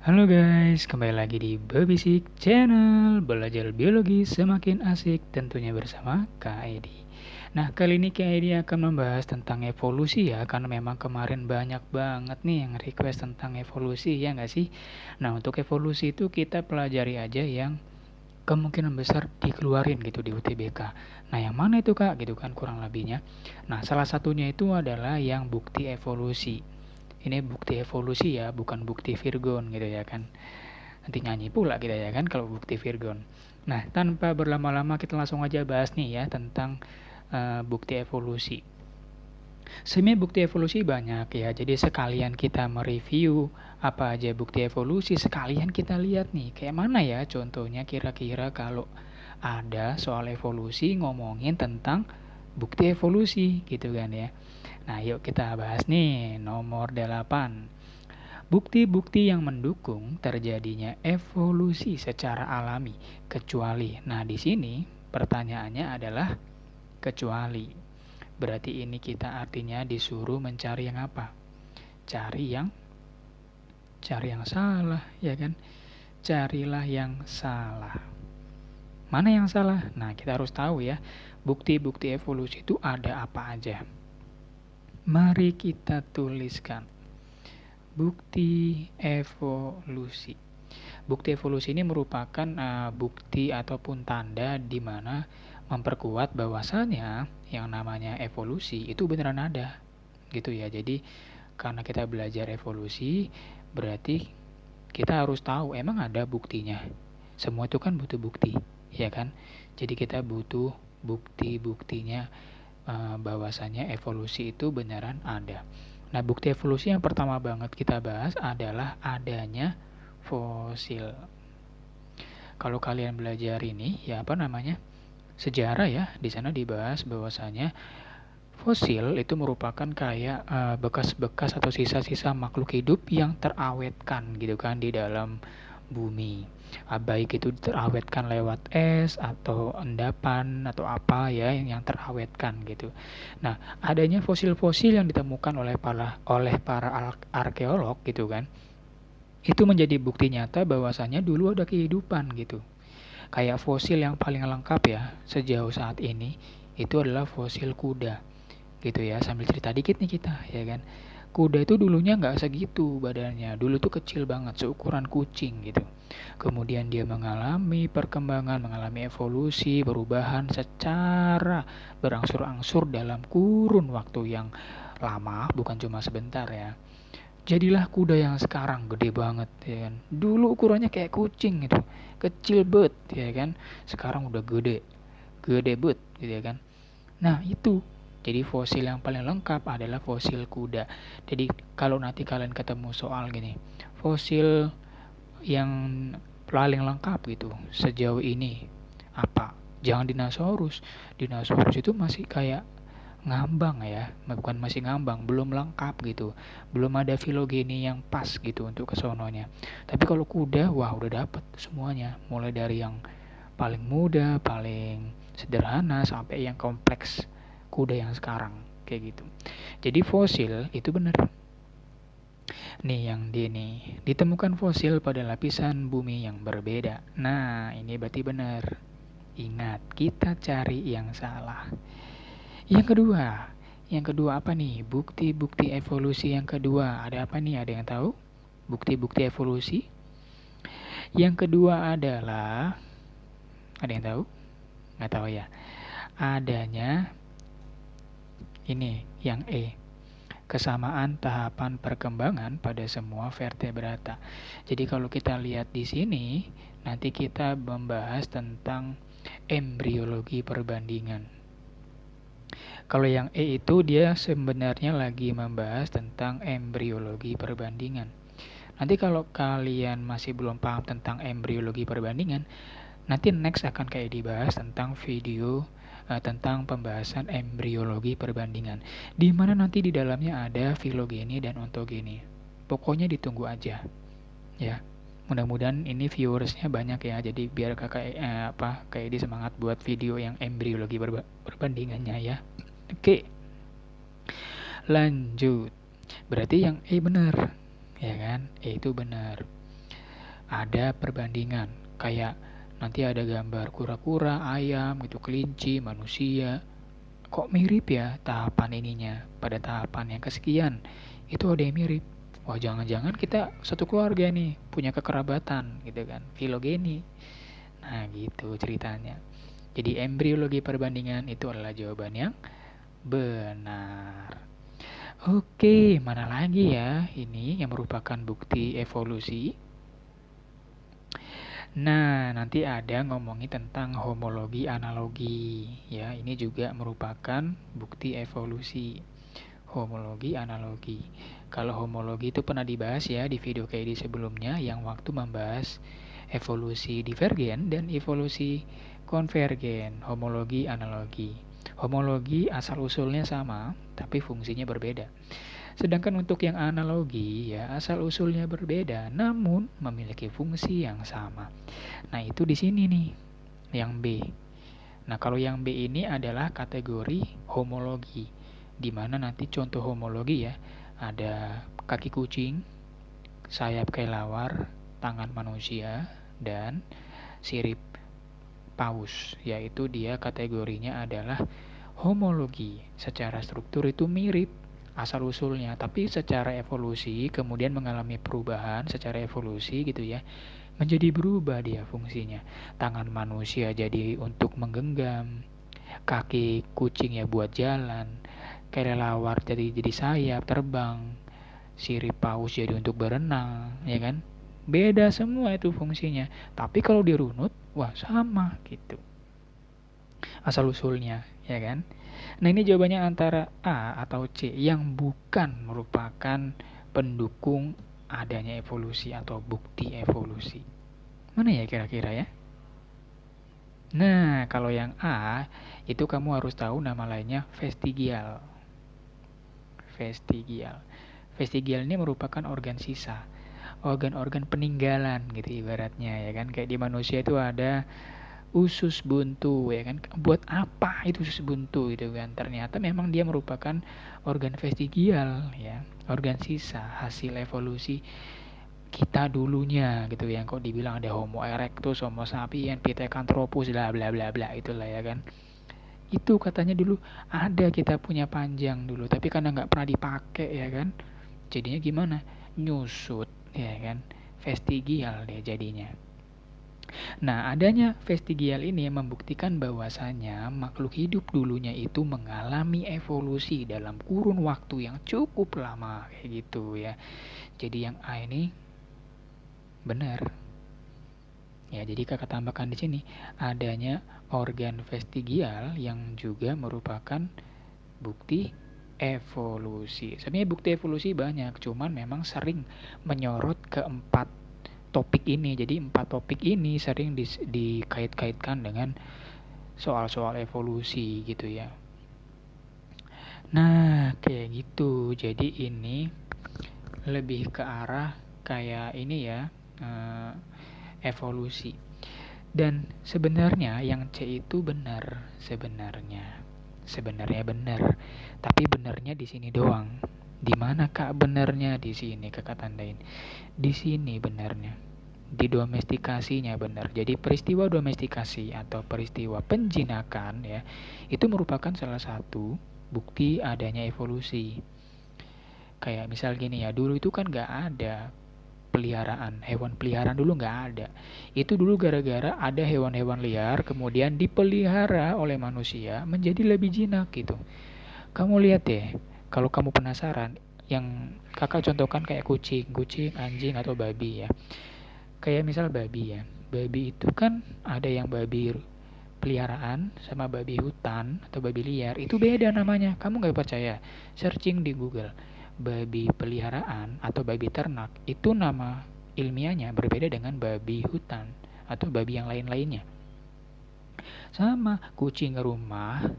Halo guys, kembali lagi di Babysik Channel. Belajar biologi semakin asik tentunya bersama Kak Edi. Nah, kali ini Kak Edi akan membahas tentang evolusi ya, karena memang kemarin banyak banget nih yang request tentang evolusi, ya nggak sih? Nah, untuk evolusi itu kita pelajari aja yang kemungkinan besar dikeluarin gitu di UTBK. Nah, yang mana itu Kak? Gitu kan kurang lebihnya. Nah, salah satunya itu adalah yang bukti evolusi. Ini bukti evolusi ya, bukan bukti Virgon gitu ya kan. Nanti nyanyi pula kita ya kan kalau bukti Virgon. Nah, tanpa berlama-lama kita langsung aja bahas nih ya tentang bukti evolusi. Sebenarnya bukti evolusi banyak ya, jadi sekalian kita mereview apa aja bukti evolusi, sekalian kita lihat nih, kayak mana ya contohnya kira-kira kalau ada soal evolusi ngomongin tentang bukti evolusi gitu kan ya. Nah, yuk kita bahas nih nomor 8. Bukti-bukti yang mendukung terjadinya evolusi secara alami, kecuali. Nah, di sini pertanyaannya adalah kecuali. Berarti ini kita artinya disuruh mencari yang apa? Cari yang salah, ya kan? Carilah yang salah. Mana yang salah? Nah, kita harus tahu ya, bukti-bukti evolusi itu ada apa aja. Mari kita tuliskan. Bukti evolusi. Bukti evolusi ini merupakan bukti ataupun tanda di mana memperkuat bahwasannya yang namanya evolusi itu beneran ada. Gitu ya. Jadi karena kita belajar evolusi, berarti kita harus tahu emang ada buktinya. Semua itu kan butuh bukti, ya kan? Jadi kita butuh bukti-buktinya bahwasannya evolusi itu beneran ada. Nah, bukti evolusi yang pertama banget kita bahas adalah adanya fosil. Kalau kalian belajar ini, ya apa namanya? Sejarah ya, di sana dibahas bahwasanya fosil itu merupakan kayak bekas-bekas atau sisa-sisa makhluk hidup yang terawetkan gitu kan di dalam bumi. Baik itu terawetkan lewat es atau endapan atau apa ya yang terawetkan gitu. Nah, adanya fosil-fosil yang ditemukan oleh para arkeolog gitu kan. Itu menjadi bukti nyata bahwasannya dulu ada kehidupan gitu. Kayak fosil yang paling lengkap ya sejauh saat ini itu adalah fosil kuda gitu ya. Sambil cerita dikit nih kita ya kan. Kuda itu dulunya nggak segitu badannya, dulu tuh kecil banget seukuran kucing gitu. Kemudian dia mengalami perkembangan, mengalami evolusi, perubahan secara berangsur-angsur dalam kurun waktu yang lama, bukan cuma sebentar ya. Jadilah kuda yang sekarang gede banget ya kan. Dulu ukurannya kayak kucing gitu, kecil bet ya kan. Sekarang udah gede, gede bet gitu ya kan. Nah itu, jadi fosil yang paling lengkap adalah fosil kuda. Jadi kalau nanti kalian ketemu soal gini, fosil yang paling lengkap gitu sejauh ini apa? Jangan dinosaurus. Dinosaurus itu masih kayak ngambang ya, bukan masih ngambang, belum lengkap gitu, belum ada filogeni yang pas gitu untuk kesononya. Tapi kalau kuda, wah udah dapet semuanya, mulai dari yang paling muda, paling sederhana sampai yang kompleks kuda yang sekarang kayak gitu. Jadi fosil itu benar. Nih yang di nih ditemukan fosil pada lapisan bumi yang berbeda. Nah ini berarti benar. Ingat kita cari yang salah. Yang kedua apa nih? Bukti-bukti evolusi yang kedua. Ada apa nih? Ada yang tahu? Bukti-bukti evolusi. Yang kedua adalah, ada yang tahu? Nggak tahu ya. Adanya ini yang E. Kesamaan tahapan perkembangan pada semua vertebrata. Jadi kalau kita lihat di sini, nanti kita membahas tentang embriologi perbandingan. Kalau yang E itu dia sebenarnya lagi membahas tentang embriologi perbandingan. Nanti kalau kalian masih belum paham tentang embriologi perbandingan, nanti next akan kayak dibahas tentang video tentang pembahasan embriologi perbandingan. Di mana nanti di dalamnya ada filogeni dan ontogeni. Pokoknya ditunggu aja, ya. Mudah-mudahan ini viewersnya banyak ya, jadi biar kayak di semangat buat video yang embriologi perbandingannya ya. Oke, lanjut. Berarti yang E benar, ya kan? E itu benar. ada perbandingan. Kayak nanti ada gambar kura-kura, ayam, gitu, kelinci, manusia. Kok mirip ya tahapan ininya pada tahapan yang kesekian? Itu ada yang mirip. Wah, jangan-jangan kita satu keluarga nih, punya kekerabatan gitu kan, filogeni. Nah, gitu ceritanya. Jadi embriologi perbandingan itu adalah jawaban yang benar. Oke, mana lagi ya ini yang merupakan bukti evolusi? Nah, nanti ada ngomongin tentang homologi analogi. Ya, ini juga merupakan bukti evolusi. Homologi analogi. Kalau homologi itu pernah dibahas ya di video kayak di sebelumnya yang waktu membahas evolusi divergen dan evolusi konvergen. Homologi analogi. Homologi asal-usulnya sama, tapi fungsinya berbeda. Sedangkan untuk yang analogi ya asal-usulnya berbeda namun memiliki fungsi yang sama. Nah, itu di sini nih yang B. Nah, kalau yang B ini adalah kategori homologi, di mana nanti contoh homologi ya, ada kaki kucing, sayap kelelawar, tangan manusia, dan sirip paus, yaitu dia kategorinya adalah homologi. Secara struktur itu mirip asal-usulnya, tapi secara evolusi kemudian mengalami perubahan secara evolusi gitu ya, menjadi berubah dia fungsinya. Tangan manusia jadi untuk menggenggam, kaki kucing ya buat jalan, kelelawar jadi sayap terbang, sirip paus jadi untuk berenang, ya kan? Beda semua itu fungsinya. Tapi kalau dirunut, wah sama gitu. Asal usulnya, ya kan? Nah, ini jawabannya antara A atau C yang bukan merupakan pendukung adanya evolusi atau bukti evolusi. Mana ya kira-kira ya? Nah, kalau yang A, itu kamu harus tahu nama lainnya vestigial. Vestigial. Vestigial ini merupakan organ sisa. Organ-organ peninggalan gitu ibaratnya ya kan. Kayak di manusia itu ada usus buntu ya kan, buat apa itu usus buntu gitu kan, ternyata memang dia merupakan organ vestigial ya, organ sisa hasil evolusi kita dulunya gitu yang kok dibilang ada Homo erectus, Homo sapiens, Pithecanthropus bla bla bla bla itulah ya kan. Itu katanya dulu ada kita punya panjang dulu, tapi karena nggak pernah dipakai ya kan, jadinya gimana, nyusut ya kan, vestigial dia jadinya. Nah, adanya vestigial ini membuktikan bahwasanya makhluk hidup dulunya itu mengalami evolusi dalam kurun waktu yang cukup lama kayak gitu ya. Jadi yang A ini benar. Ya, jadi kakak tambahkan di sini adanya organ vestigial yang juga merupakan bukti evolusi. Sebenarnya bukti evolusi banyak, cuman memang sering menyorot ke 4 topik ini. Jadi 4 topik ini sering dikait-kaitkan dengan soal-soal evolusi gitu ya. Nah, kayak gitu. Jadi ini lebih ke arah kayak ini ya, evolusi. Dan sebenarnya yang C itu benar sebenarnya. Sebenarnya benar. Tapi benarnya di sini doang. Di mana Kak benarnya di sini Kakak tandain. Di sini benarnya. Di domestikasinya benar. Jadi peristiwa domestikasi atau peristiwa penjinakan ya, itu merupakan salah satu bukti adanya evolusi. Kayak misal gini ya, dulu itu kan nggak ada peliharaan, hewan peliharaan dulu nggak ada. Itu dulu gara-gara ada hewan-hewan liar kemudian dipelihara oleh manusia menjadi lebih jinak gitu. Kamu lihat deh, kalau kamu penasaran, yang kakak contohkan kayak kucing, anjing atau babi ya. Kayak misal babi ya, babi itu kan ada yang babi peliharaan sama babi hutan atau babi liar, itu beda namanya. Kamu nggak percaya? Searching di Google, babi peliharaan atau babi ternak itu nama ilmiahnya berbeda dengan babi hutan atau babi yang lain-lainnya. Sama kucing rumahan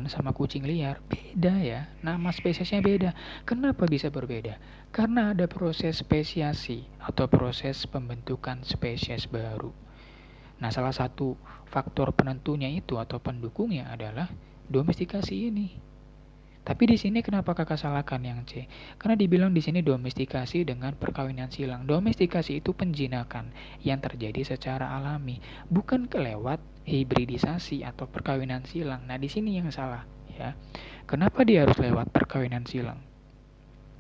sama kucing liar beda ya, nama spesiesnya beda. Kenapa bisa berbeda? Karena ada proses spesiasi atau proses pembentukan spesies baru. Nah, salah satu faktor penentunya itu atau pendukungnya adalah domestikasi ini. Tapi di sini kenapa kakak salahkan yang C? Karena dibilang di sini domestikasi dengan perkawinan silang. Domestikasi itu penjinakan yang terjadi secara alami, bukan kelewat hibridisasi atau perkawinan silang. Nah, di sini yang salah, ya. Kenapa dia harus lewat perkawinan silang?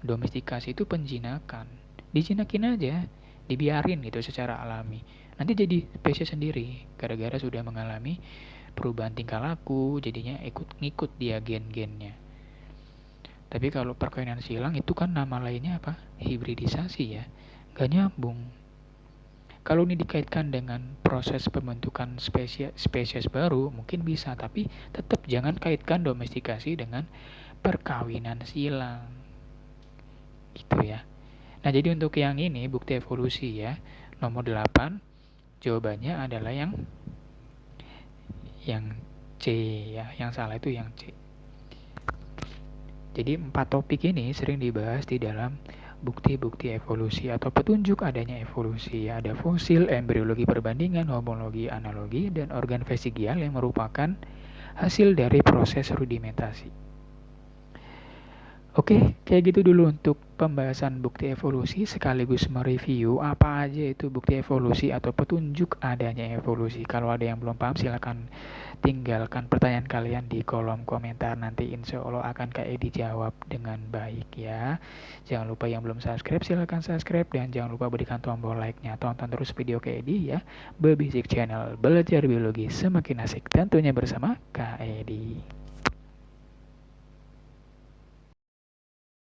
Domestikasi itu penjinakan. Dijinakin aja, dibiarin gitu secara alami. Nanti jadi spesies sendiri, gara-gara sudah mengalami perubahan tingkah laku, jadinya ikut-ngikut dia gen-gennya. Tapi kalau perkawinan silang itu kan nama lainnya apa? Hibridisasi ya. Gak nyambung. Kalau ini dikaitkan dengan proses pembentukan spesies baru, mungkin bisa. Tapi tetap jangan kaitkan domestikasi dengan perkawinan silang. Gitu ya. Nah, jadi untuk yang ini, bukti evolusi ya. Nomor 8, jawabannya adalah yang C ya. Yang salah itu yang C. Jadi 4 topik ini sering dibahas di dalam bukti-bukti evolusi atau petunjuk adanya evolusi. Ada fosil, embriologi perbandingan, homologi, analogi, dan organ vestigial yang merupakan hasil dari proses rudimentasi. Oke, kayak gitu dulu untuk pembahasan bukti evolusi sekaligus mereview apa aja itu bukti evolusi atau petunjuk adanya evolusi. Kalau ada yang belum paham silakan tinggalkan pertanyaan kalian di kolom komentar, nanti insya Allah akan Kak Edi jawab dengan baik ya. Jangan lupa yang belum subscribe silakan subscribe dan jangan lupa berikan tombol like-nya. Tonton terus video Kak Edi ya. Bebisik Channel, belajar biologi semakin asik tentunya bersama Kak Edi.